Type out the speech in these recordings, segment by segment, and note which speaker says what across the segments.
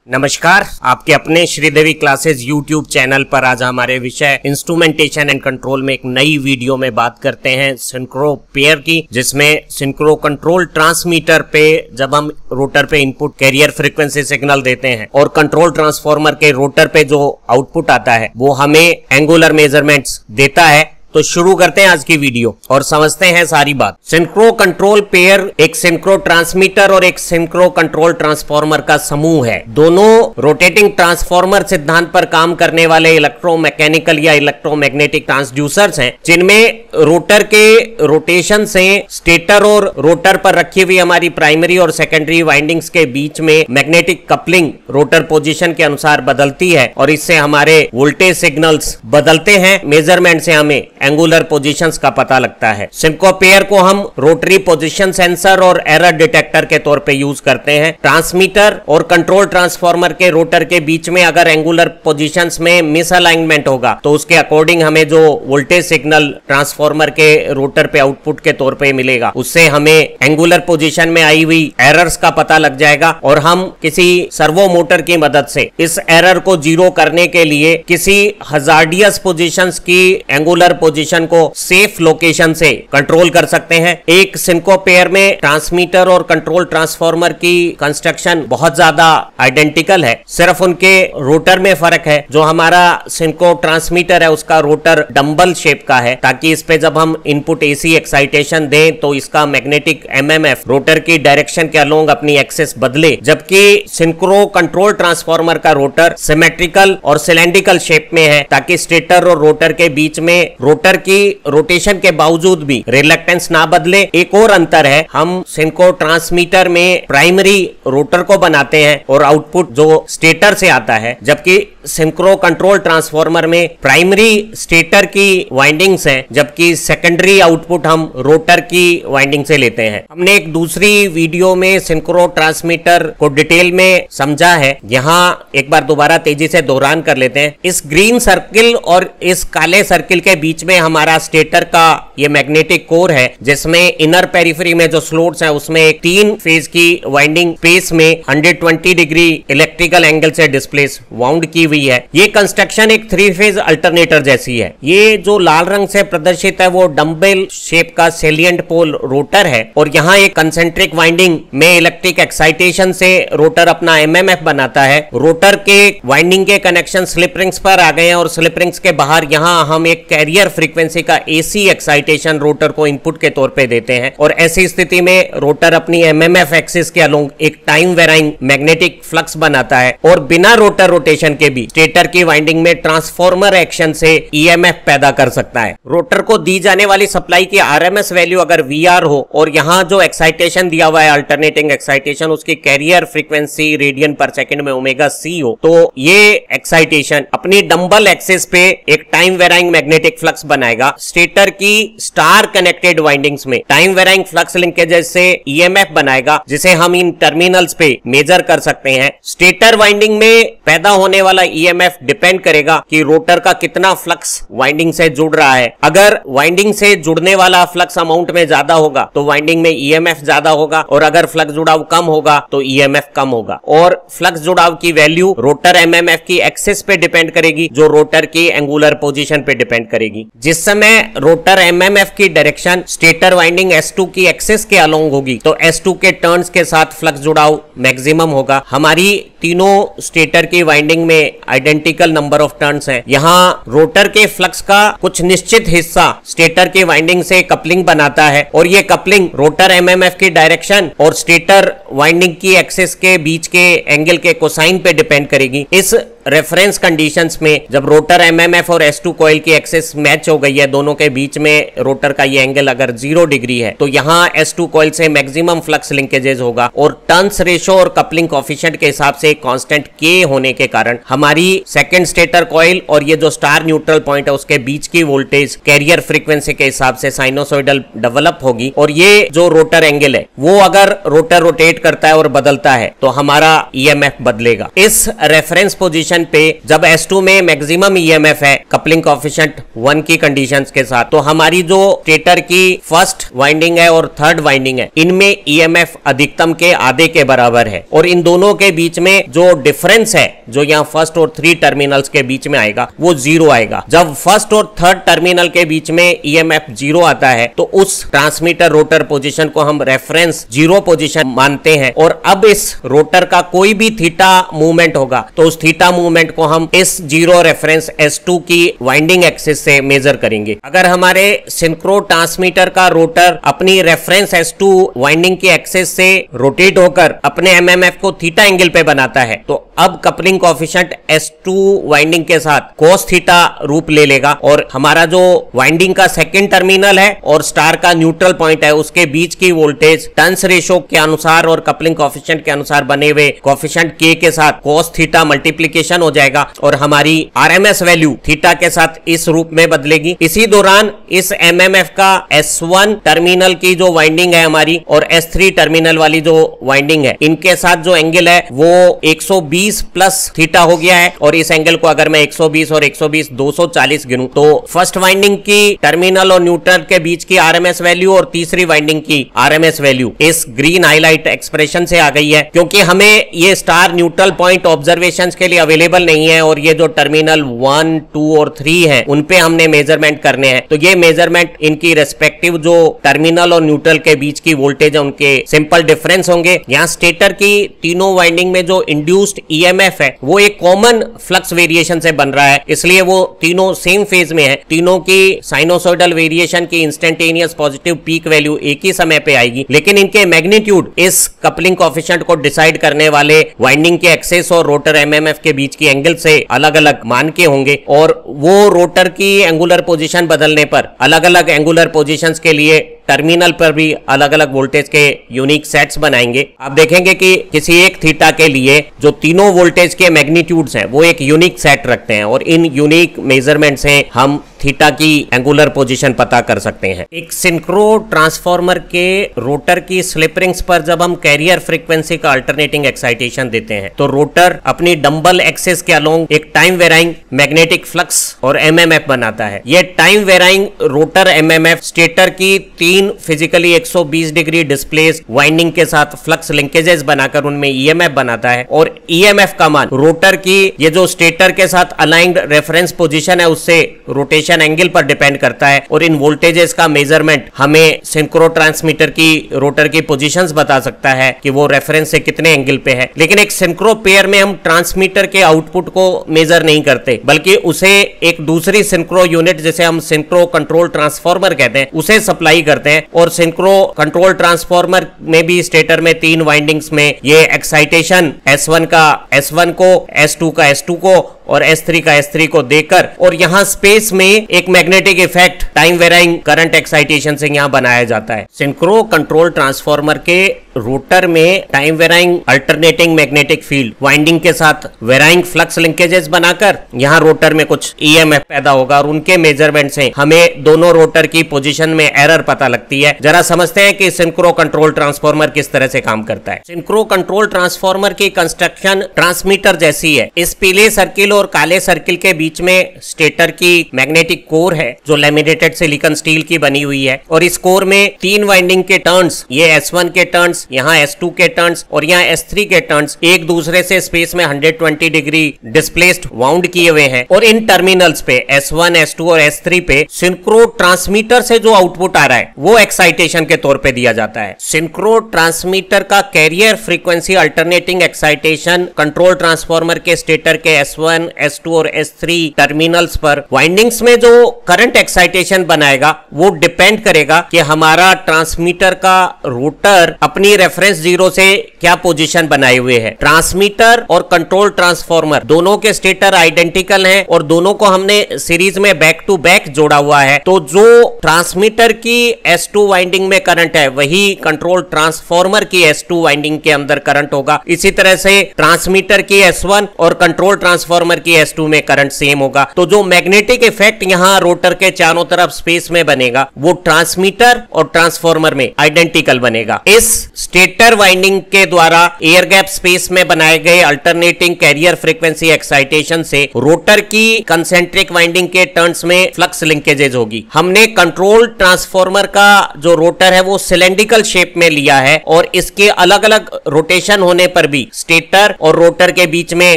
Speaker 1: नमस्कार, आपके अपने श्रीदेवी क्लासेस यूट्यूब चैनल पर आज हमारे विषय इंस्ट्रूमेंटेशन एंड कंट्रोल में एक नई वीडियो में बात करते हैं सिंक्रो पेयर की, जिसमें सिंक्रो कंट्रोल ट्रांसमीटर पे जब हम रोटर पे इनपुट कैरियर फ्रीक्वेंसी सिग्नल देते हैं और कंट्रोल ट्रांसफार्मर के रोटर पे जो आउटपुट आता है वो हमें एंगुलर मेजरमेंट्स देता है। तो शुरू करते हैं आज की वीडियो और समझते हैं सारी बात। सिंक्रो कंट्रोल पेयर एक सिंक्रो ट्रांसमीटर और एक सिंक्रो कंट्रोल ट्रांसफार्मर का समूह है। दोनों रोटेटिंग ट्रांसफार्मर सिद्धांत पर काम करने वाले इलेक्ट्रोमैकेनिकल या इलेक्ट्रोमैग्नेटिक ट्रांसड्यूसर्स हैं, जिनमें रोटर के रोटेशन से स्टेटर और रोटर पर रखी हुई हमारी प्राइमरी और सेकेंडरी वाइंडिंग्स के बीच में मैग्नेटिक कपलिंग रोटर पोजीशन के अनुसार बदलती है और इससे हमारे वोल्टेज सिग्नल्स बदलते हैं। मेजरमेंट से हमें एंगुलर पोजीशंस का पता लगता है। सिंक्रो पेयर को हम रोटरी पोजीशन सेंसर और एरर डिटेक्टर के तौर पे यूज करते हैं। ट्रांसमीटर और कंट्रोल ट्रांसफार्मर के रोटर के बीच में अगर एंगुलर पोजीशंस में मिसअलाइनमेंट होगा तो उसके अकॉर्डिंग हमें जो वोल्टेज सिग्नल ट्रांसफार्मर के रोटर पे आउटपुट के तौर पे मिलेगा, उससे हमें एंगुलर पोजीशन में आई हुई एरर्स का पता लग जाएगा और हम किसी सर्वो मोटर की मदद से इस एरर को जीरो करने के लिए किसी हजार्डियस पोजीशंस की एंगुलर पोजीशन को सेफ लोकेशन से कंट्रोल कर सकते हैं। एक सिंक्रो पेयर में ट्रांसमीटर और कंट्रोल ट्रांसफार्मर की कंस्ट्रक्शन बहुत ज्यादा आइडेंटिकल है, सिर्फ उनके रोटर में फर्क है। जो हमारा सिंक्रो ट्रांसमीटर है उसका रोटर डंबल शेप का है, ताकि इस पे जब हम इनपुट एसी एक्साइटेशन दें तो इसका मैग्नेटिक एमएमएफ रोटर की डायरेक्शन के अलोंग अपनी एक्सेस बदले, जबकि सिंक्रो कंट्रोल ट्रांसफार्मर का रोटर सिमेट्रिकल और सिलेंड्रिकल शेप में है, ताकि स्टेटर और रोटर के बीच में रोटर की रोटेशन के बावजूद भी रिलक्टेंस ना बदले। एक और अंतर है, हम सिंक्रो ट्रांसमीटर में प्राइमरी रोटर को बनाते हैं और आउटपुट जो स्टेटर से आता है, जबकि सिंक्रो कंट्रोल ट्रांसफार्मर में प्राइमरी स्टेटर की वाइंडिंग्स हैं, जबकि सेकेंडरी आउटपुट हम रोटर की वाइंडिंग से लेते हैं। हमने एक दूसरी वीडियो में सिंक्रो ट्रांसमीटर को डिटेल में समझा है, यहाँ एक बार दोबारा तेजी से दोहरान कर लेते हैं। इस ग्रीन सर्किल और इस काले सर्किल के बीच में हमारा स्टेटर का ये मैग्नेटिक कोर है, जिसमें इनर पेरिफेरी में जो स्लोट्स है उसमें एक 3 फेज की वाइंडिंग स्पेस में 120 डिग्री इलेक्ट्रिकल एंगल से डिस्प्लेस वाउंड की हुई है। ये कंस्ट्रक्शन एक 3 फेज अल्टरनेटर जैसी है। ये जो लाल रंग से प्रदर्शित है वो डंबल शेप का सेलिएंट पोल रोटर है और यहाँ एक कंसेंट्रिक वाइंडिंग में इलेक्ट्रिक एक्साइटेशन से रोटर अपना एमएमएफ बनाता है। रोटर के वाइंडिंग के कनेक्शन स्लिप रिंग्स पर आ गए हैं और स्लिप रिंग्स के बाहर यहाँ हम एक कैरियर फ्रीक्वेंसी का एसी एक्साइटेशन रोटर को इनपुट के तौर पे देते हैं और ऐसी स्थिति में रोटर अपनी एमएमएफ एक्सिस के अलोंग एक टाइम वेराइंग मैग्नेटिक फ्लक्स बनाता है और बिना रोटर रोटेशन के भी स्टेटर की वाइंडिंग में ट्रांसफार्मर एक्शन से ईएमएफ पैदा कर सकता है। रोटर को दी जाने वाली सप्लाई की आरएमएस वैल्यू अगर वीआर हो और यहाँ जो एक्साइटेशन दिया हुआ है अल्टरनेटिंग एक्साइटेशन, उसकी कैरियर फ्रीक्वेंसी रेडियन पर सेकंड में ओमेगा सी हो, तो ये एक्साइटेशन अपनी डंबल एक्सिस पे एक टाइम वेराइंग मैग्नेटिक फ्लक्स बनाएगा। स्टेटर की स्टार कनेक्टेड वाइंडिंग्स में टाइम वेराइंग फ्लक्स लिंकेजेस से ईएमएफ बनाएगा, जिसे हम इन टर्मिनल्स पे मेजर कर सकते हैं। स्टेटर वाइंडिंग में पैदा होने वाला ईएमएफ डिपेंड करेगा कि रोटर का कितना फ्लक्स वाइंडिंग से जुड़ रहा है। अगर वाइंडिंग से जुड़ने वाला फ्लक्स अमाउंट में ज्यादा होगा तो वाइंडिंग में ईएमएफ ज्यादा होगा, और अगर फ्लक्स जुड़ाव कम होगा तो ईएमएफ कम होगा। और फ्लक्स जुड़ाव की वैल्यू रोटर एमएमएफ की एक्सिस पे डिपेंड करेगी, जो रोटर की एंगुलर पोजीशन पे डिपेंड करेगी। जिस समय रोटर एमएमएफ की डायरेक्शन स्टेटर वाइंडिंग S2 की एक्सिस के अलोंग होगी तो S2 के टर्न्स के साथ फ्लक्स जुड़ाव मैक्सिमम होगा। हमारी तीनों स्टेटर की वाइंडिंग में आइडेंटिकल नंबर ऑफ टर्न्स हैं। यहाँ रोटर के फ्लक्स का कुछ निश्चित हिस्सा स्टेटर की वाइंडिंग से कपलिंग बनाता है और ये कपलिंग रोटर एमएमएफ की डायरेक्शन और स्टेटर वाइंडिंग की एक्सिस के बीच के एंगल के कोसाइन पे डिपेंड करेगी। इस रेफरेंस कंडीशंस में जब रोटर एमएमएफ और S2 कॉइल की एक्सिस मैच हो गई है, दोनों के बीच में रोटर का ये एंगल अगर 0 डिग्री है, तो यहाँ S2 कॉइल से मैक्सिमम फ्लक्स लिंकेजेस होगा और टर्न्स रेशो और कपलिंग कोएफिशिएंट के हिसाब से कांस्टेंट K होने के कारण हमारी सेकंड स्टेटर कॉइल और ये जो स्टार न्यूट्रल पॉइंट है उसके बीच की वोल्टेज कैरियर फ्रीक्वेंसी के हिसाब से साइनोसॉइडल डेवलप होगी। और ये जो रोटर एंगल है वो अगर रोटर रोटेट करता है और बदलता है तो हमारा ईएमएफ बदलेगा। इस रेफरेंस पोजीशन कंडीशन पे जब S2 में मैक्सिमम ईएमएफ है कपलिंग कोएफिशिएंट 1 की कंडीशंस के साथ, तो हमारी जो स्टेटर की फर्स्ट वाइंडिंग है और थर्ड वाइंडिंग है इनमें ईएमएफ अधिकतम के आधे के बराबर है, और इन दोनों के बीच में जो डिफरेंस है जो यहाँ फर्स्ट और 3 टर्मिनल्स के बीच में आएगा वो 0 आएगा। जब फर्स्ट और थर्ड टर्मिनल के बीच में ईएमएफ 0 आता है तो उस ट्रांसमीटर रोटर पोजीशन को हम रेफरेंस 0 पोजीशन मानते हैं, और अब इस रोटर का कोई भी थीटा मूवमेंट होगा तो उस थीटा मूवमेंट को हम इस 0 रेफरेंस S2 की वाइंडिंग एक्सिस से मेजर करेंगे। अगर हमारे सिंक्रो ट्रांसमीटर का रोटर अपनी रेफरेंस S2 वाइंडिंग की एक्सिस से रोटेट होकर अपने एमएमएफ को थीटा एंगल पे बनाता है, तो अब कपलिंग कोएफिशिएंट S2 वाइंडिंग के साथ cos थीटा रूप ले लेगा, और हमारा जो वाइंडिंग का सेकंड टर्मिनल है और स्टार का न्यूट्रल पॉइंट है उसके बीच की वोल्टेज टर्न्स रेशो के अनुसार और कपलिंग कोएफिशिएंट के अनुसार बने हुए कोएफिशिएंट K के साथ cos थीटा मल्टीप्लिकेशन हो जाएगा और हमारी RMS वैल्यू थीटा के साथ इस रूप में बदलेगी। इसी दौरान इस एमएमएफ का S1 टर्मिनल की जो वाइंडिंग है हमारी और S3 टर्मिनल वाली जो वाइंडिंग है इनके साथ जो एंगल है वो 120 प्लस थीटा हो गया है, और इस एंगल को अगर मैं 120 और 120 240 गिनूं तो फर्स्ट वाइंडिंग की टर्मिनल और न्यूट्रल के बीच की RMS वैल्यू और तीसरी वाइंडिंग की RMS वैल्यू इस ग्रीन हाईलाइट एक्सप्रेशन से आ गई है, क्योंकि हमें ये स्टार न्यूट्रल पॉइंट ऑब्जर्वेशंस के लिए अवेलेबल नहीं है और ये जो टर्मिनल 1, 2 और 3 है उन पे हमने मेजरमेंट करने हैं। तो ये मेजरमेंट इनकी रेस्पेक्टिव जो टर्मिनल और न्यूट्रल के बीच की वोल्टेज है उनके सिंपल डिफरेंस होंगे। यहाँ स्टेटर की तीनों वाइंडिंग में जो इंड्यूस्ड ईएमएफ है वो एक कॉमन फ्लक्स वेरिएशन से बन रहा है, इसलिए वो तीनों सेम फेज में है। तीनों की साइनोसॉइडल वेरिएशन की इंस्टेंटेनियस पॉजिटिव पीक वैल्यू एक ही समय पे आएगी, लेकिन इनके मैग्नीट्यूड इस कपलिंग कोएफिशिएंट को डिसाइड करने वाले वाइंडिंग के एक्सेस और रोटर एमएमएफ के बीच की एंगल से अलग अलग मान के होंगे, और वो रोटर की एंगुलर पोजीशन बदलने पर अलग अलग एंगुलर पोजीशंस के लिए टर्मिनल पर भी अलग अलग वोल्टेज के यूनिक सेट्स बनाएंगे। आप देखेंगे कि किसी एक थीटा के लिए जो तीनों वोल्टेज के मैग्नीट्यूड्स हैं वो एक यूनिक सेट रखते हैं, और इन यूनिक मेजरमेंट से हम थीटा की एंगुलर पोजीशन पता कर सकते हैं। एक सिंक्रो ट्रांसफार्मर के रोटर की स्लिप रिंग्स पर जब हम कैरियर फ्रीक्वेंसी का अल्टरनेटिंग एक्साइटेशन देते हैं तो रोटर अपनी डंबल एक्सिस के अलोंग एक टाइम वेराइंग मैग्नेटिक फ्लक्स और एमएमएफ बनाता है। यह time varying rotor MMF stator की 3 फिजिकली 120 डिग्री डिस्प्लेस वाइंडिंग के साथ फ्लक्स लिंकेजेस बनाकर उनमें ईएमएफ बनाता है, और ईएमएफ का मान रोटर की ये जो स्टेटर के साथ अलाइंड रेफरेंस पोजीशन है उससे रोटेशन एंगल पर डिपेंड करता है, और इन वोल्टेजेस का मेजरमेंट हमें सिंक्रो ट्रांसमीटर की रोटर की पोजीशंस बता सकता है कि वो रेफरेंस से कितने एंगल पे है। लेकिन एक सिंक्रो पेयर में हम ट्रांसमीटर के आउटपुट को मेजर नहीं करते, बल्कि उसे एक दूसरी सिंक्रो यूनिट जिसे हम सिंक्रो कंट्रोल ट्रांसफार्मर कहते हैं उसे सप्लाई करते हैं, और सिंक्रो कंट्रोल ट्रांसफार्मर में भी स्टेटर में 3 वाइंडिंग्स में ये एक्साइटेशन S1 का S1 को, S2 का S2 को और S3 का S3 को देकर, और यहाँ स्पेस में एक magnetic effect time varying current excitation से यहाँ बनाया जाता है। सिंक्रो कंट्रोल ट्रांसफार्मर के रोटर में time varying alternating magnetic field winding के साथ वेराइंग फ्लक्स लिंकेजेस बनाकर यहाँ रोटर में कुछ ईएमएफ पैदा होगा, और उनके मेजरमेंट से हमें दोनों रोटर की पोजीशन में एरर पता लगती है। जरा समझते हैं कि सिंक्रो कंट्रोल ट्रांसफार्मर किस तरह से काम करता है। सिंक्रो कंट्रोल ट्रांसफार्मर की कंस्ट्रक्शन ट्रांसमीटर जैसी है। इस पीले सर्किल और काले सर्किल के बीच में स्टेटर की मैग्नेटिक कोर है जो लैमिनेटेड सिलिकॉन स्टील की बनी हुई है, और इस कोर में 3 वाइंडिंग के टर्न्स, ये S1 के टर्न्स, यहाँ S2 के टर्न्स और यहाँ S3 के टर्न्स एक दूसरे से स्पेस में 120 डिग्री डिस्प्लेस्ड वाउंड किए हुए हैं, और इन टर्मिनल्स पे S1, S2 और S3 पे सिंक्रो ट्रांसमीटर से जो आउटपुट आ रहा है वो एक्साइटेशन के तौर पे दिया जाता है। सिंक्रो ट्रांसमीटर का carrier frequency alternating excitation control transformer के स्टेटर के S1, S2 और S3 टर्मिनल्स पर वाइंडिंग्स में जो करंट एक्साइटेशन बनाएगा वो डिपेंड करेगा कि हमारा ट्रांसमीटर का रोटर अपनी रेफरेंस 0 से क्या पोजीशन बनाए हुए है। ट्रांसमीटर और कंट्रोल ट्रांसफार्मर दोनों के स्टेटर आइडेंटिकल हैं और दोनों को हमने सीरीज में बैक टू बैक जोड़ा हुआ है, तो जो ट्रांसमीटर की S2 वाइंडिंग में करंट है वही कंट्रोल ट्रांसफार्मर की S2 वाइंडिंग के अंदर करंट होगा। इसी तरह से ट्रांसमीटर की S1 और कंट्रोल ट्रांसफार्मर ट्रांसफॉर्मर की S2 में करंट सेम होगा। तो जो मैग्नेटिक इफेक्ट यहाँ रोटर के चारों तरफ स्पेस में बनेगा वो ट्रांसमीटर और ट्रांसफॉर्मर में आइडेंटिकल बनेगा। इस स्टेटर वाइंडिंग के द्वारा एयर गैप स्पेस में बनाए गए अल्टरनेटिंग कैरियर फ्रीक्वेंसी एक्साइटेशन से रोटर की कंसेंट्रिक वाइंडिंग के टर्न्स में फ्लक्स लिंकेजेज होगी। हमने कंट्रोल ट्रांसफॉर्मर का जो रोटर है वो सिलेंड्रिकल शेप में लिया है और इसके अलग अलग रोटेशन होने पर भी स्टेटर और रोटर के बीच में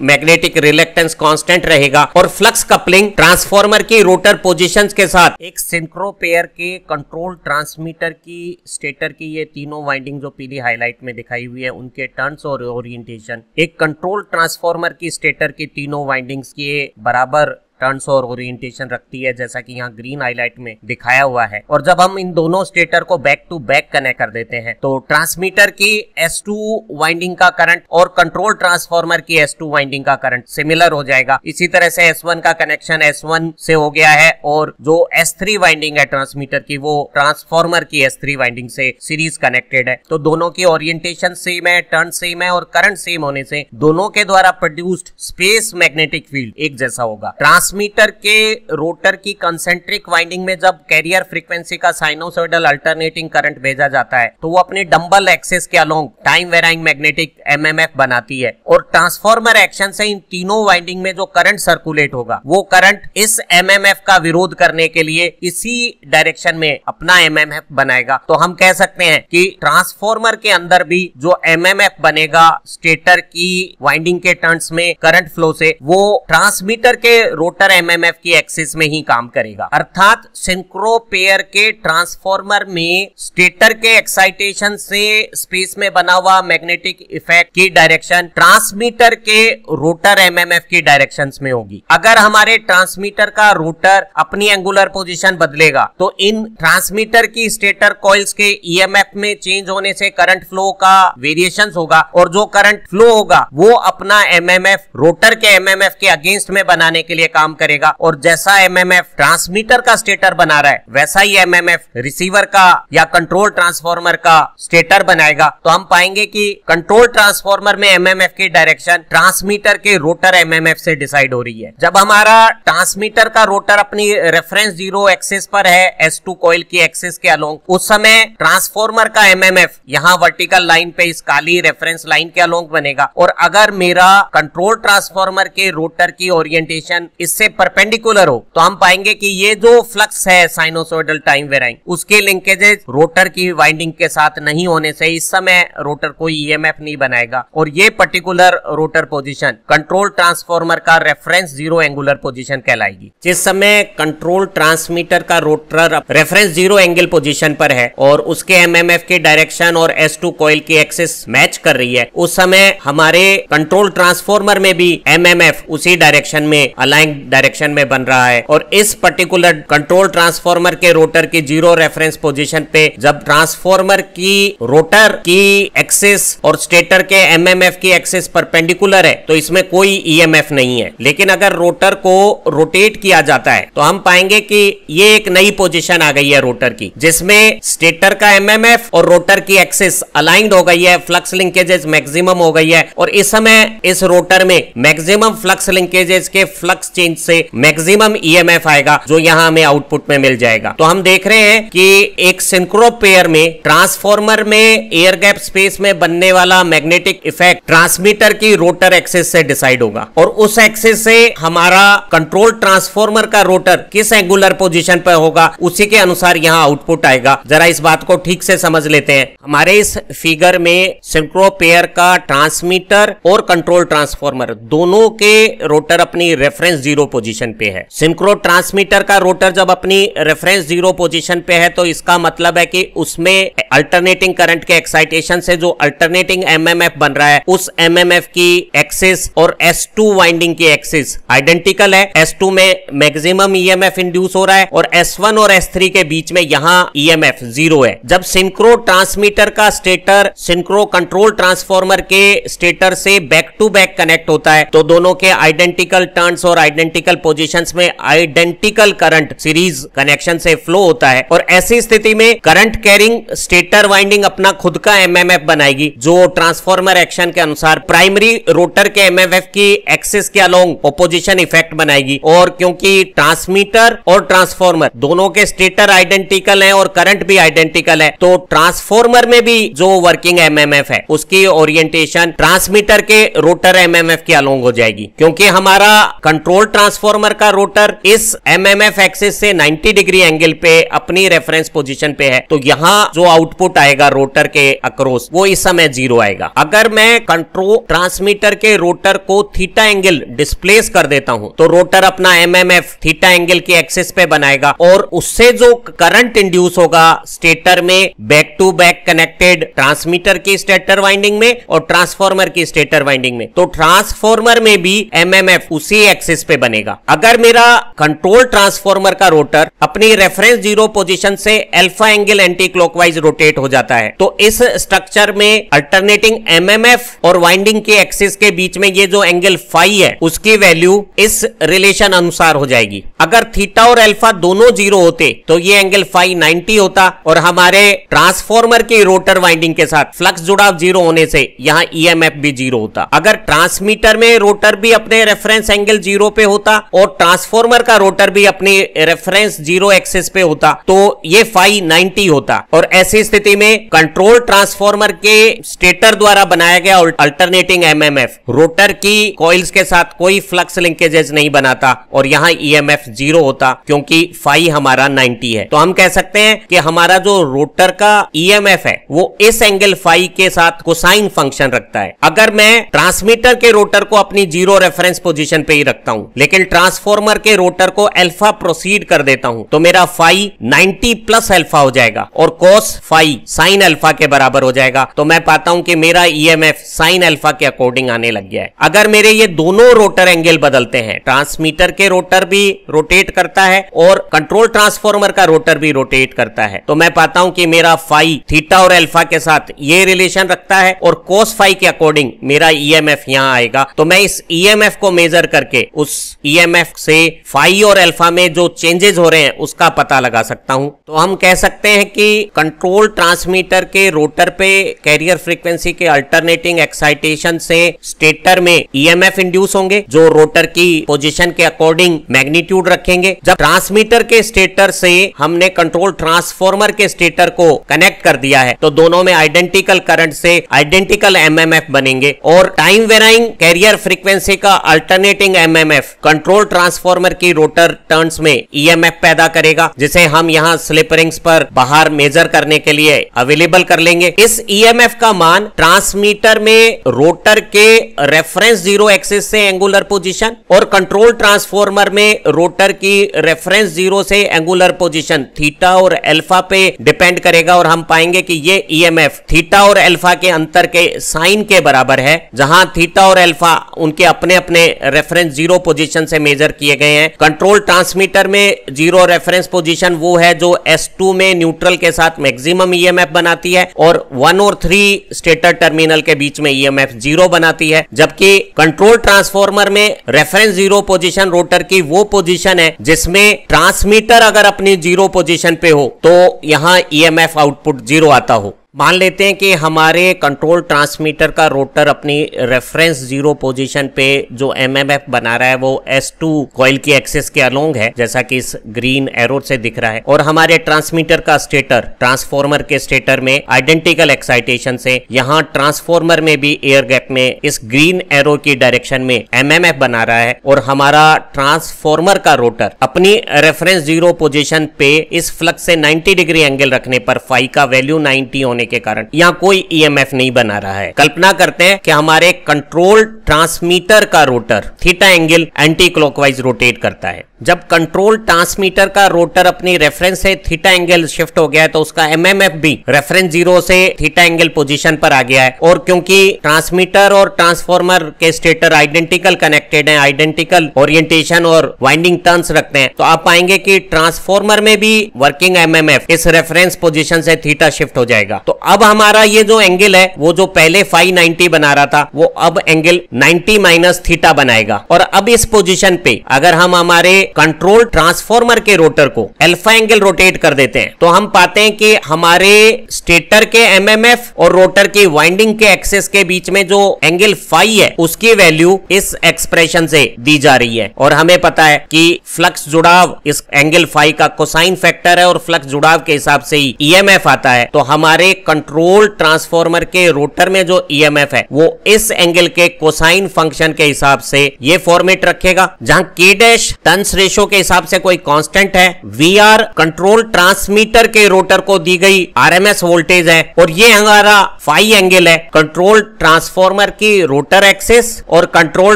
Speaker 1: मैग्नेटिक रिलेक्टेंस कांस्टेंट रहेगा और फ्लक्स कपलिंग ट्रांसफॉर्मर की रोटर पोजीशंस के साथ एक सिंक्रो पेयर के कंट्रोल ट्रांसमीटर की स्टेटर की ये तीनों वाइंडिंग जो पीली हाईलाइट में दिखाई हुई है उनके टर्न्स और ओरिएंटेशन एक कंट्रोल ट्रांसफॉर्मर की स्टेटर की तीनों वाइंडिंग्स के बराबर टर्न्स और ओरिएंटेशन रखती है, जैसा कि यहाँ ग्रीन हाईलाइट में दिखाया हुआ है। और जब हम इन दोनों स्टेटर को बैक टू बैक कनेक्ट कर देते हैं तो ट्रांसमीटर की S2 वाइंडिंग का करंट और कंट्रोल ट्रांसफॉर्मर की S2 वाइंडिंग का करंट सिमिलर हो जाएगा। इसी तरह से S1 का कनेक्शन S1 से हो गया है और जो S3 वाइंडिंग है ट्रांसमीटर की वो ट्रांसफॉर्मर की S3 वाइंडिंग से सीरीज कनेक्टेड है। तो दोनों की ओरिएंटेशन सेम है, टर्न सेम है और करंट सेम होने से दोनों के द्वारा प्रोड्यूस्ड स्पेस मैग्नेटिक फील्ड एक जैसा होगा। ट्रांसमीटर के रोटर की कंसेंट्रिक वाइंडिंग में जब कैरियर फ्रीक्वेंसी का साइनोसॉइडल अल्टरनेटिंग करंट भेजा जाता है तो वो अपने डंबल एक्सिस के along time varying magnetic MMF बनाती है और ट्रांसफॉर्मर एक्शन से इन तीनों वाइंडिंग में जो करंट सर्कुलेट होगा वो करंट इस एमएमएफ का विरोध करने के लिए इसी डायरेक्शन में अपना एमएमएफ बनाएगा। तो हम कह सकते हैं कि ट्रांसफॉर्मर के अंदर भी जो एमएमएफ बनेगा स्टेटर की वाइंडिंग के टर्न्स में करंट फ्लो से वो ट्रांसमीटर के रोटर एमएमएफ की एक्सिस में ही काम करेगा। अर्थात सिंक्रो पेयर के ट्रांसफॉर्मर में स्टेटर के एक्साइटेशन से स्पेस में बना हुआ मैग्नेटिक इफेक्ट की डायरेक्शन ट्रांसमीटर के रोटर एमएमएफ की डायरेक्शंस में होगी। अगर हमारे ट्रांसमीटर का रोटर अपनी एंगुलर पोजीशन बदलेगा तो इन ट्रांसमीटर की स्टेटर कॉइल्स के ईएमएफ में चेंज होने से करंट फ्लो का वेरिएशंस होगा और जो करंट फ्लो होगा वो अपना एमएमएफ रोटर के एमएमएफ के अगेंस्ट में बनाने के लिए काम करेगा और जैसा एमएमएफ ट्रांसमीटर का स्टेटर बना रहा है वैसा ही एमएमएफ रिसीवर का या कंट्रोल ट्रांसफॉर्मर का स्टेटर बनाएगा। तो हम पाएंगे कि कंट्रोल ट्रांसफॉर्मर में एमएमएफ की डायरेक्शन ट्रांसमीटर के रोटर एमएमएफ से डिसाइड हो रही है। जब हमारा ट्रांसमीटर का रोटर अपनी रेफरेंस जीरो एक्सिस पर है S2 कॉइल की एक्सिस के अलोंग, उस समय ट्रांसफॉर्मर का एमएमएफ यहाँ वर्टिकल लाइन पे इस काली रेफरेंस लाइन के अलोंग बनेगा और अगर मेरा कंट्रोल ट्रांसफॉर्मर के रोटर की ओरिएंटेशन इससे परपेंडिकुलर हो तो हम पाएंगे कि ये जो फ्लक्स है साइनोसॉइडल टाइम वेराइंग उसके लिंकेजेस रोटर की वाइंडिंग के साथ नहीं होने से इस समय रोटर कोई ईएमएफ नहीं बनाएगा और ये particular rotor position control transformer का रेफरेंस जीरो एंगुलर पोजीशन कहलाएगी। जिस समय कंट्रोल ट्रांसमीटर का rotor reference zero angle position पर है और उसके एमएमएफ की डायरेक्शन और S2 कॉइल की एक्सिस मैच कर रही है उस समय हमारे कंट्रोल ट्रांसफॉर्मर में भी एमएमएफ उसी डायरेक्शन में अलाइन डायरेक्शन में बन रहा है और इस पर्टिकुलर कंट्रोल ट्रांसफॉर्मर के रोटर की जीरो रेफरेंस पोजीशन पे जब ट्रांसफॉर्मर की रोटर की एक्सिस और स्टेटर के एमएमएफ की एक्सिस परपेंडिकुलर है तो इसमें कोई ईएमएफ नहीं है। लेकिन अगर रोटर को रोटेट किया जाता है तो हम पाएंगे कि ये एक नई पोजीशन आ गई है रोटर की जिसमें स्टेटर का एमएमएफ और रोटर की एक्सिस अलाइंड हो गई है, फ्लक्स लिंकेजेस मैक्सिमम हो गई है और इस समय इस रोटर में मैक्सिमम फ्लक्स लिंकेजेस के फ्लक्स चेंज से मैक्सिमम ईएमएफ आएगा जो यहां हमें आउटपुट में मिल जाएगा। तो हम देख रहे हैं कि एक सिंक्रो पेयर में ट्रांसफॉर्मर में एयर गैप स्पेस में बनने वाला मैग्नेटिक इफेक्ट ट्रांसमीटर की रोटर एक्सिस से डिसाइड होगा और उस एक्सिस से हमारा कंट्रोल ट्रांसफॉर्मर का रोटर किस एंगुलर पोजीशन पर होगा उसी के अनुसार यहां आउटपुट आएगा। जरा इस बात को ठीक से समझ लेते हैं। हमारे इस फिगर में सिंक्रो पेयर का ट्रांसमीटर और कंट्रोल ट्रांसफॉर्मर दोनों के रोटर अपनी रेफरेंस जीरो पोजीशन पे है। सिंक्रो ट्रांसमीटर का रोटर जब अपनी रेफरेंस जीरो पोजीशन पे है तो इसका मतलब है कि उसमें अल्टरनेटिंग करंट के एक्साइटेशन से जो अल्टरनेटिंग एमएमएफ बन रहा है उस एमएमएफ की एक्सिस और S2 वाइंडिंग की एक्सिस आइडेंटिकल है। S2 में मैक्सिमम ईएमएफ इंड्यूस हो रहा है और S1 और S3 के बीच में यहां ईएमएफ जीरो है। जब सिंक्रो ट्रांसमीटर का स्टेटर सिंक्रो कंट्रोल ट्रांसफॉर्मर के स्टेटर से बैक टू बैक कनेक्ट होता है तो दोनों के आइडेंटिकल टर्न्स और आइडेंटिकल आइडेंटिकल पोजीशंस में आइडेंटिकल करंट सीरीज कनेक्शन से फ्लो होता है और ऐसी स्थिति में करंट कैरिंग स्टेटर वाइंडिंग अपना खुद का एमएमएफ बनाएगी जो ट्रांसफॉर्मर एक्शन के अनुसार प्राइमरी रोटर के एमएमएफ की एक्सिस के अलोंग ओपोजिशन इफेक्ट बनाएगी। और क्योंकि ट्रांसमीटर और ट्रांसफॉर्मर दोनों के स्टेटर आइडेंटिकल हैं और करंट भी आइडेंटिकल है, तो ट्रांसफॉर्मर में भी जो वर्किंग एमएमएफ है उसकी ओरिएंटेशन ट्रांसमीटर के रोटर एमएमएफ के अलोंग हो जाएगी। क्योंकि हमारा कंट्रोल ट्रांसफॉर्मर का रोटर इस एमएमएफ एक्सिस से 90 डिग्री एंगल पे अपनी रेफरेंस पोजीशन पे है, तो यहां जो आउटपुट आएगा रोटर के अक्रॉस वो इस समय 0 आएगा। अगर मैं कंट्रोल ट्रांसमीटर के रोटर को थीटा एंगल डिस्प्लेस कर देता हूं तो रोटर अपना एमएमएफ थीटा एंगल के एक्सिस पे बनाएगा और उससे जो करंट इंड्यूस होगा स्टेटर में back to back connected transmitter की स्टेटर वाइंडिंग में और ट्रांसफॉर्मर की स्टेटर वाइंडिंग में, तो ट्रांसफॉर्मर में भी एमएमएफ उसी एक्सिस पे बनेगा। अगर मेरा कंट्रोल ट्रांसफॉर्मर का रोटर अपनी रेफरेंस 0 पोजीशन से alpha angle anti clockwise rotate हो जाता है तो इस स्ट्रक्चर में अल्टरनेटिंग एमएमएफ और वाइंडिंग के एक्सिस के बीच में ये जो एंगल फाई है उसकी वैल्यू इस रिलेशन अनुसार हो जाएगी। अगर थीटा और अल्फा दोनों 0 होते तो ये एंगल फाई 90 होता और हमारे ट्रांसफॉर्मर की रोटर वाइंडिंग के साथ फ्लक्स जुड़ाव 0 होने से यहां ईएमएफ भी 0 होता। अगर ट्रांसमीटर में रोटर भी अपने रेफरेंस एंगल 0 पे होता और ट्रांसफॉर्मर का रोटर भी अपनी रेफरेंस 0 एक्सिस पे होता तो ये फाई 90 होता। और ऐसी स्थिति में कंट्रोल ट्रांसफॉर्मर के स्टेटर द्वारा बनाया गया अल्टरनेटिंग एमएमएफ रोटर की कॉइल्स के साथ कोई फ्लक्स लिंकेजेस नहीं बनाता और यहां ईएमएफ 0 होता क्योंकि फाई हमारा 90 है। तो हम कह सकते हैं कि हमारा जो रोटर का ईएमएफ है वो इस एंगल फाई के साथ कोसाइन फंक्शन रखता है। अगर मैं ट्रांसमीटर के रोटर को अपनी 0 रेफरेंस पोजीशन पे ही रखता हूं लेकिन ट्रांसफॉर्मर के रोटर को अल्फा प्रोसीड कर देता हूं तो मेरा फाई 90 प्लस अल्फा हो जाएगा और कोस फाई साइन अल्फा के बराबर हो जाएगा। तो मैं पाता हूं कि मेरा ईएमएफ साइन अल्फा के अकॉर्डिंग आने लग गया है। अगर मेरे ये दोनों रोटर एंगल बदलते हैं, ट्रांसमीटर के रोटर भी रोटेट करता है और कंट्रोल ट्रांसफॉर्मर का रोटर भी रोटेट करता है, तो मैं पाता हूं कि मेरा फाई थीटा और अल्फा के साथ ये रिलेशन रखता है और कोस फाई के अकॉर्डिंग मेरा ईएमएफ यहां आएगा। तो मैं इस ईएमएफ को मेजर करके उस ईएमएफ से फाई और अल्फा में जो चेंजेस हो रहे हैं उसका पता लगा सकता हूं। तो हम कह सकते हैं कि कंट्रोल ट्रांसमीटर के रोटर पे कैरियर फ्रीक्वेंसी के अल्टरनेटिंग एक्साइटेशन से स्टेटर में ईएमएफ इंड्यूस होंगे जो रोटर की पोजीशन के अकॉर्डिंग मैग्नीट्यूड रखेंगे। जब ट्रांसमीटर के स्टेटर से हमने कंट्रोल ट्रांसफॉर्मर के स्टेटर को कनेक्ट कर दिया है तो दोनों में आइडेंटिकल करंट से आइडेंटिकल एमएमएफ बनेंगे और टाइम वेराइंग कैरियर फ्रीक्वेंसी का अल्टरनेटिंग एमएमएफ कंट्रोल ट्रांसफॉर्मर की रोटर टर्न्स में ईएमएफ पैदा करेगा जिसे हम यहां स्लिप रिंग्स पर बाहर मेजर करने के लिए अवेलेबल कर लेंगे। इस ईएमएफ का मान ट्रांसमीटर में रोटर के रेफरेंस 0 एक्सिस से एंगुलर पोजीशन और कंट्रोल ट्रांसफॉर्मर में रोटर की रेफरेंस 0 से एंगुलर पोजीशन थीटा और अल्फा पे डिपेंड करेगा और हम पाएंगे कि ये ईएमएफ थीटा और अल्फा के अंतर के साइन के बराबर है, जहां थीटा और अल्फा उनके अपने अपने रेफरेंस 0 पोजीशन से मेजर किए गए हैं। कंट्रोल ट्रांसमीटर में 0 रेफरेंस पोजीशन वो है जो S2 में न्यूट्रल के साथ मैक्सिमम ईएमएफ बनाती है और 1 और 3 स्टेटर टर्मिनल के बीच में ईएमएफ 0 बनाती है, जबकि कंट्रोल ट्रांसफॉर्मर में रेफरेंस 0 पोजीशन रोटर की वो पोजीशन है जिसमें ट्रांसमीटर अगर अपनी 0 पोजीशन पे हो तो यहां ईएमएफ आउटपुट 0 आता हो। मान लेते हैं कि हमारे कंट्रोल ट्रांसमीटर का रोटर अपनी रेफरेंस 0 पोजीशन पे जो एमएमएफ बना रहा है वो S2 कॉइल की एक्सिस के अलोंग है जैसा कि इस ग्रीन एरो से दिख रहा है और हमारे ट्रांसमीटर का स्टेटर ट्रांसफॉर्मर के स्टेटर में आइडेंटिकल एक्साइटेशन से यहां ट्रांसफॉर्मर में भी एयर गैप में इस ग्रीन एरो की डायरेक्शन में एमएमएफ बना रहा है और हमारा ट्रांसफॉर्मर का रोटर अपनी रेफरेंस 0 पोजीशन पे इस फ्लक्स से 90 डिग्री एंगल रखने पर फाई का वैल्यू 90 होने के कारण यहां कोई ईएमएफ नहीं बना रहा है। कल्पना करते हैं कि हमारे कंट्रोल ट्रांसमीटर का rotor theta angle anti clockwise rotate करता है। जब कंट्रोल ट्रांसमीटर का रोटर अपनी रेफरेंस से थीटा एंगल शिफ्ट हो गया है तो उसका एमएमएफ भी रेफरेंस 0 से थीटा एंगल पोजीशन पर आ गया है और क्योंकि ट्रांसमीटर और ट्रांसफॉर्मर के स्टेटर आइडेंटिकल कनेक्टेड हैं, आइडेंटिकल ओरिएंटेशन और वाइंडिंग टर्न्स रखते हैं, तो आप पाएंगे कि ट्रांसफॉर्मर में भी वर्किंग एमएमएफ इस रेफरेंस पोजीशन से थीटा शिफ्ट हो जाएगा। तो अब हमारा ये जो एंगल है वो जो पहले फाई 90 बना रहा था वो अब एंगल 90 माइनस थीटा बनाएगा। और अब इस पोजीशन पे अगर हम हमारे कंट्रोल ट्रांसफॉर्मर के रोटर को अल्फा एंगल रोटेट कर देते हैं तो हम पाते हैं कि हमारे स्टेटर के एमएमएफ और रोटर की वाइंडिंग के एक्सेस के बीच में जो एंगल फाई है उसकी वैल्यू इस एक्सप्रेशन से दी जा रही है। और हमें पता है कि फ्लक्स जुड़ाव इस एंगल फाई का कोसाइन फैक्टर है और फ्लक्स जुड़ाव के हिसाब से ही ईएमएफ आता है। तो हमारे कंट्रोल ट्रांसफॉर्मर के रोटर में जो ईएमएफ है वो इस एंगल के कोसाइन फंक्शन के हिसाब से ये फॉर्मेट रखेगा, जहां के डैश टर्न्स रेशो के हिसाब से कोई कांस्टेंट है, वी आर कंट्रोल ट्रांसमीटर के रोटर को दी गई आरएमएस वोल्टेज है, और ये हमारा फाई एंगल है कंट्रोल ट्रांसफॉर्मर की रोटर एक्सिस और कंट्रोल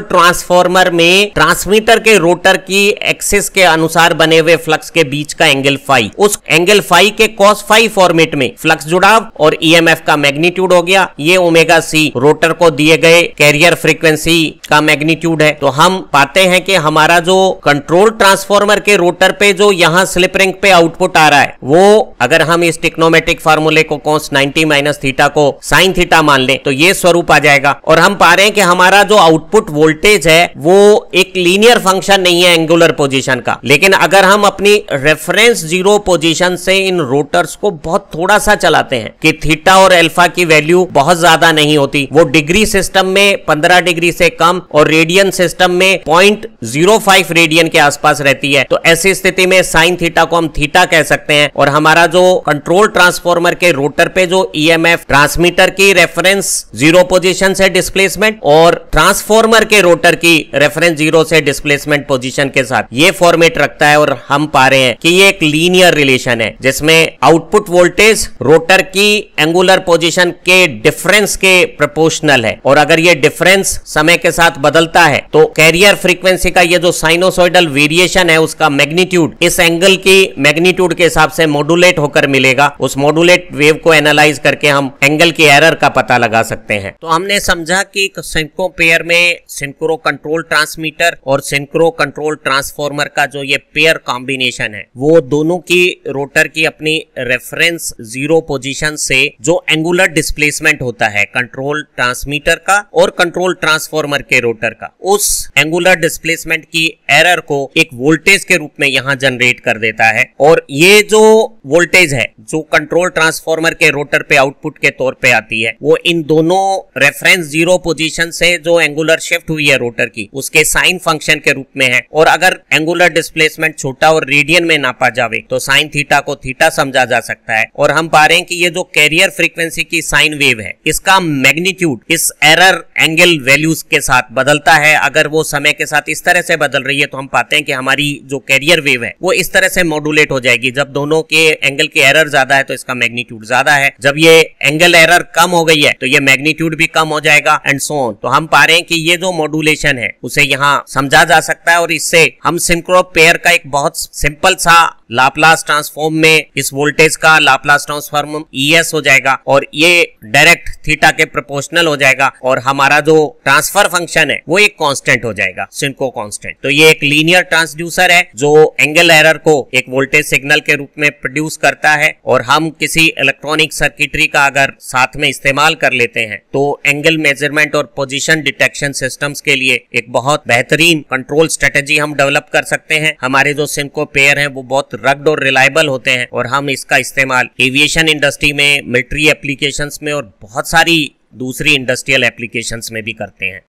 Speaker 1: ट्रांसफॉर्मर में ट्रांसमीटर के रोटर की एक्सिस के अनुसार बने हुए फ्लक्स के बीच का एंगल फाई। उस एंगल फाई के कॉस फाई फॉर्मेट में फ्लक्स जुड़ाव और ईएमएफ का मैग्नीट्यूड हो गया, ये ओमेगा सी रोटर को दिए गए कैरियर फ्रीक्वेंसी का मैग्नीट्यूड है। तो हम पाते हैं कि हमारा जो कंट्रोल ट्रांसफॉर्मर के रोटर पे जो यहां स्लिप रिंग पे आउटपुट आ रहा है वो अगर हम इस टिक्नोमेट्रिक फार्मूले को cos 90 माइनस थीटा को साइन थीटा मान लें तो ये स्वरूप आ जाएगा। और हम पा रहे हैं कि हमारा जो आउटपुट वोल्टेज है वो एक लीनियर फंक्शन नहीं है एंगुलर पोजीशन का, लेकिन अगर हम अपनी रेफरेंस जीरो पोजीशन से इन रोटर्स को बहुत थोड़ा सा चलाते हैं कि थीटा और अल्फा की वैल्यू बहुत ज्यादा नहीं होती, वो डिग्री सिस्टम में 15 डिग्री से कम और रेडियन सिस्टम में 0.05 रेडियन के आसपास रहती है, तो ऐसी स्थिति में साइन थीटा को हम थीटा कह सकते हैं। और हमारा जो कंट्रोल ट्रांसफॉर्मर के रोटर पे जो ईएमएफ ट्रांसमीटर की रेफरेंस जीरो पोजीशन से डिस्प्लेसमेंट और ट्रांसफॉर्मर के रोटर की रेफरेंस जीरो से डिस्प्लेसमेंट पोजीशन के साथ ये फॉर्मेट रखता है। और हम पा रहे हैं कि ये एक लीनियर रिलेशन है जिसमें आउटपुट वोल्टेज रोटर की एंगुलर पोजीशन के डिफरेंस के प्रोपोर्शनल है, और अगर ये डिफरेंस समय के साथ बदलता है तो कैरियर फ्रीक्वेंसी का ये जो साइनोसॉइडल वेरिएशन है उसका मैग्नीट्यूड इस एंगल की मैग्नीट्यूड के हिसाब से मॉड्यूलेट होकर मिलेगा। उस मॉड्यूलेट वेव को एनालाइज करके हम एंगल की एरर का पता लगा सकते हैं। तो हमने समझा कि सिंक्रो पेयर में सिंक्रो कंट्रोल ट्रांसमीटर और सिंक्रो कंट्रोल ट्रांसफॉर्मर का जो ये पेयर कॉम्बिनेशन है वो दोनों की रोटर की अपनी रेफरेंस जीरो पोजीशन से जो एंगुलर डिस्प्लेसमेंट होता है कंट्रोल ट्रांसमीटर का और कंट्रोल ट्रांसफॉर्मर के रोटर का, उस एंगुलर डिस्प्लेसमेंट की एरर को एक वोल्टेज के रूप में यहां जनरेट कर देता है। और ये जो वोल्टेज है जो कंट्रोल ट्रांसफॉर्मर के रोटर पे आउटपुट के तौर पे आती है वो इन दोनों रेफरेंस जीरो पोजीशन से जो एंगुलर शिफ्ट हुई है रोटर की उसके साइन फंक्शन के रूप में है। और अगर एंगुलर डिस्प्लेसमेंट छोटा और रेडियन में नापा जावे तो साइन थीटा को थीटा समझा जा सकता है। और हम पा रहे हैं कि ये जो कैरियर फ्रीक्वेंसी की साइन वेव है इसका मैग्नीट्यूड इस एरर एंगल वैल्यूज के साथ बदलता है। अगर वो समय के साथ इस तरह से बदल रही है तो हम पाते हैं कि हमारी जो कैरियर वेव है वो इस तरह से मॉड्यूलेट हो जाएगी। जब दोनों के एंगल की एरर ज्यादा है तो इसका मैग्नीट्यूड ज्यादा है, जब ये एंगल एरर कम हो गई है तो ये मैग्नीट्यूड भी कम हो जाएगा एंड सो ऑन। तो हम पा रहे हैं कि ये जो मॉड्यूलेशन है उसे यहाँ समझा जा सकता है और इससे हम सिंक्रो पेयर का एक बहुत सिंपल सा लाप्लास ट्रांसफॉर्म में इस वोल्टेज का लाप्लास ट्रांसफॉर्म ES हो जाएगा और ये डायरेक्ट थीटा के प्रोपोर्शनल हो जाएगा और हमारा जो ट्रांसफर फंक्शन है वो एक कांस्टेंट हो जाएगा, सिंक्रो कांस्टेंट। तो ये एक लीनियर ट्रांसड्यूसर है जो एंगल एरर को एक वोल्टेज सिग्नल के रूप में प्रोड्यूस करता है। और हम किसी इलेक्ट्रॉनिक सर्किटरी का अगर साथ में इस्तेमाल कर लेते हैं तो एंगल मेजरमेंट और पोजीशन डिटेक्शन सिस्टम्स के लिए एक बहुत बेहतरीन कंट्रोल स्ट्रेटेजी हम डेवलप कर सकते हैं। हमारे जो सिंक्रो पेयर हैं वो बहुत रग्ड और रिलायबल होते हैं और हम इसका इस्तेमाल एविएशन इंडस्ट्री में, मिलिट्री एप्लीकेशंस में और बहुत सारी दूसरी इंडस्ट्रियल एप्लीकेशंस में भी करते हैं।